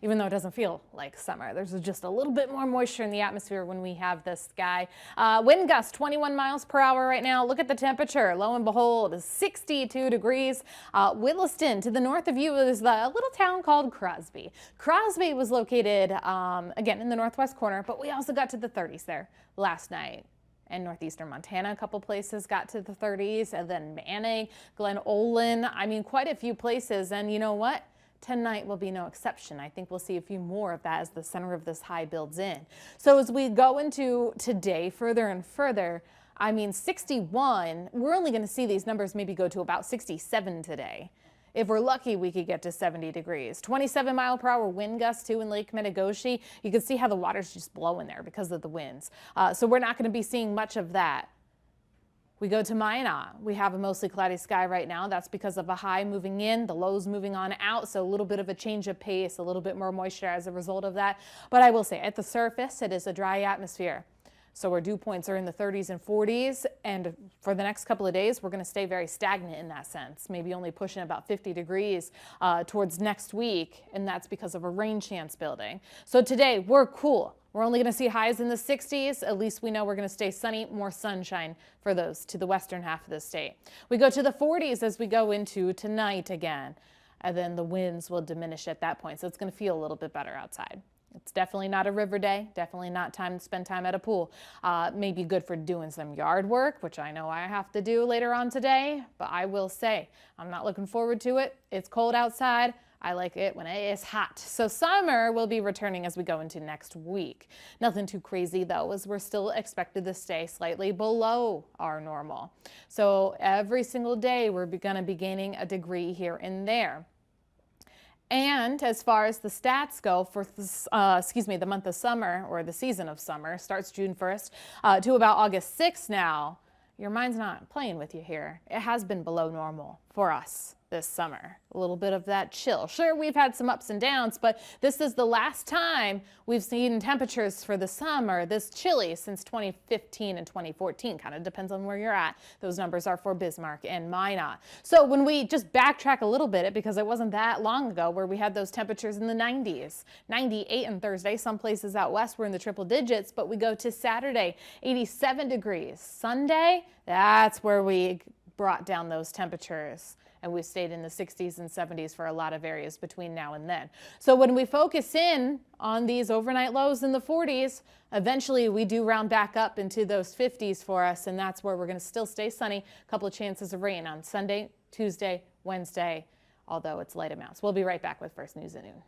even though it doesn't feel like summer. There's just a little bit more moisture in the atmosphere when we have this sky. Wind gusts 21 miles per hour right now. Look at the temperature. Lo and behold, 62 degrees. Williston, to the north of you, is a little town called Crosby. Crosby was located, again, in the northwest corner, but we also got to the 30s there last night. And northeastern Montana, a couple places got to the 30s, and then Manning, Glen Olin, I mean, quite a few places. And you know what? Tonight will be no exception. I think we'll see a few more of that as the center of this high builds in. So as we go into today further and further, I mean, 61, we're only going to see these numbers maybe go to about 67 today. If we're lucky, we could get to 70 degrees. 27-mile-per-hour wind gusts, too, in Lake Metagoshi. You can see how the water's just blowing there because of the winds. So we're not going to be seeing much of that. We go to Minot. We have a mostly cloudy sky right now. That's because of a high moving in, the lows moving on out. So a little bit of a change of pace, a little bit more moisture as a result of that. But I will say, at the surface, it is a dry atmosphere. So our dew points are in the 30s and 40s, and for the next couple of days, we're going to stay very stagnant in that sense, maybe only pushing about 50 degrees towards next week, and that's because of a rain chance building. So today, we're cool. We're only going to see highs in the 60s. At least we know we're going to stay sunny, more sunshine for those to the western half of the state. We go to the 40s as we go into tonight again, and then the winds will diminish at that point, so it's going to feel a little bit better outside. It's definitely not a river day, definitely not time to spend time at a pool. Maybe good for doing some yard work, which I know I have to do later on today, but I will say I'm not looking forward to it. It's cold outside. I like it when it is hot. So summer will be returning as we go into next week. Nothing too crazy though, as we're still expected to stay slightly below our normal. So every single day we're going to be gaining a degree here and there. And as far as the stats go for the month of summer, or the season of summer, starts June 1st to about August 6th now. Your mind's not playing with you here. It has been below normal for us this summer. A little bit of that chill. Sure, we've had some ups and downs, but this is the last time we've seen temperatures for the summer this chilly since 2015 and 2014. Kind of depends on where you're at. Those numbers are for Bismarck and Minot. So when we just backtrack a little bit, because it wasn't that long ago where we had those temperatures in the 90s. 98 on Thursday. Some places out west were in the triple digits, but we go to Saturday, 87 degrees. Sunday, that's where we brought down those temperatures, and we stayed in the 60s and 70s for a lot of areas between now and then. So when we focus in on these overnight lows in the 40s, eventually we do round back up into those 50s for us, and that's where we're going to still stay sunny. A couple of chances of rain on Sunday, Tuesday, Wednesday, although it's light amounts. We'll be right back with First News at Noon.